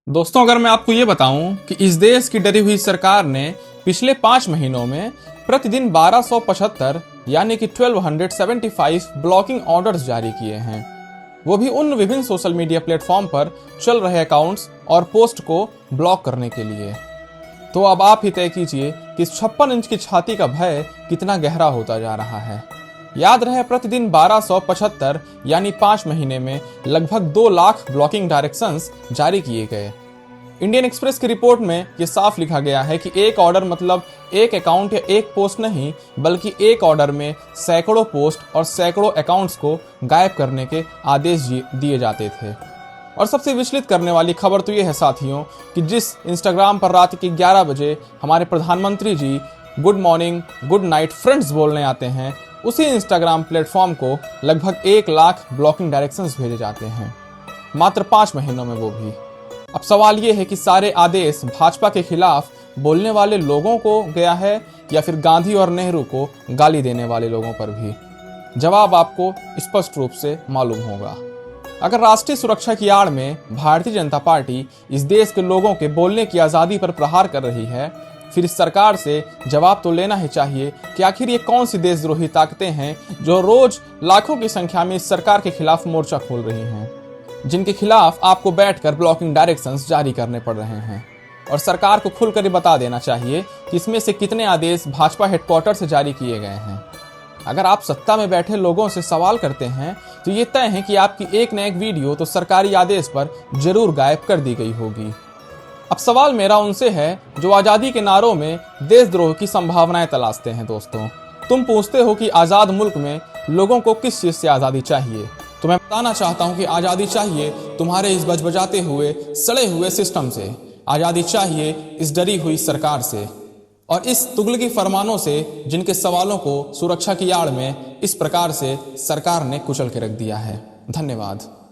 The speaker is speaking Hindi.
दोस्तों, अगर मैं आपको ये बताऊं कि इस देश की डरी हुई सरकार ने पिछले 5 महीनों में प्रतिदिन 1275 यानी कि 1275 ब्लॉकिंग ऑर्डर्स जारी किए हैं, वो भी उन विभिन्न सोशल मीडिया प्लेटफॉर्म पर चल रहे अकाउंट्स और पोस्ट को ब्लॉक करने के लिए, तो अब आप ही तय कीजिए कि इस 56 इंच की छाती का भय कितना गहरा होता जा रहा है। याद रहे, प्रतिदिन 1275 यानी 5 महीने में लगभग 2 लाख ब्लॉकिंग डायरेक्शंस जारी किए गए। इंडियन एक्सप्रेस की रिपोर्ट में यह साफ लिखा गया है कि एक ऑर्डर मतलब एक अकाउंट या एक पोस्ट नहीं, बल्कि एक ऑर्डर में सैकड़ों पोस्ट और सैकड़ों अकाउंट्स को गायब करने के आदेश दिए जाते थे। और सबसे विचलित करने वाली खबर तो यह है साथियों कि जिस इंस्टाग्राम पर रात के 11 बजे हमारे प्रधानमंत्री जी good morning good night friends बोलने आते हैं, उसी इंस्टाग्राम प्लेटफॉर्म को लगभग 1 लाख ब्लॉकिंग डायरेक्शंस भेजे जाते हैं, मात्र 5 महीनों में वो भी। अब सवाल ये है कि सारे आदेश भाजपा के खिलाफ बोलने वाले लोगों को गया है या फिर गांधी और नेहरू को गाली देने वाले लोगों पर भी? जवाब आपको स्पष्ट रूप से मालूम होगा। अगर राष्ट्रीय सुरक्षा की आड़ में भारतीय जनता पार्टी इस देश के लोगों के बोलने की आज़ादी पर प्रहार कर रही है, फिर इस सरकार से जवाब तो लेना ही चाहिए कि आखिर ये कौन सी देशद्रोही ताकतें हैं जो रोज लाखों की संख्या में इस सरकार के खिलाफ मोर्चा खोल रही हैं, जिनके खिलाफ आपको बैठकर ब्लॉकिंग डायरेक्शंस जारी करने पड़ रहे हैं। और सरकार को खुलकर ये बता देना चाहिए कि इसमें से कितने आदेश भाजपा हेडक्वार्टर से जारी किए गए हैं। अगर आप सत्ता में बैठे लोगों से सवाल करते हैं तो ये तय है कि आपकी एक न एक वीडियो तो सरकारी आदेश पर जरूर गायब कर दी गई होगी। अब सवाल मेरा उनसे है जो आज़ादी के नारों में देशद्रोह की संभावनाएं तलाशते हैं। दोस्तों, तुम पूछते हो कि आज़ाद मुल्क में लोगों को किस चीज़ से आज़ादी चाहिए, तो मैं बताना चाहता हूं कि आज़ादी चाहिए तुम्हारे इस बजबजाते हुए सड़े हुए सिस्टम से, आज़ादी चाहिए इस डरी हुई सरकार से और इस तुगलकी फरमानों से जिनके सवालों को सुरक्षा की आड़ में इस प्रकार से सरकार ने कुचल के रख दिया है। धन्यवाद।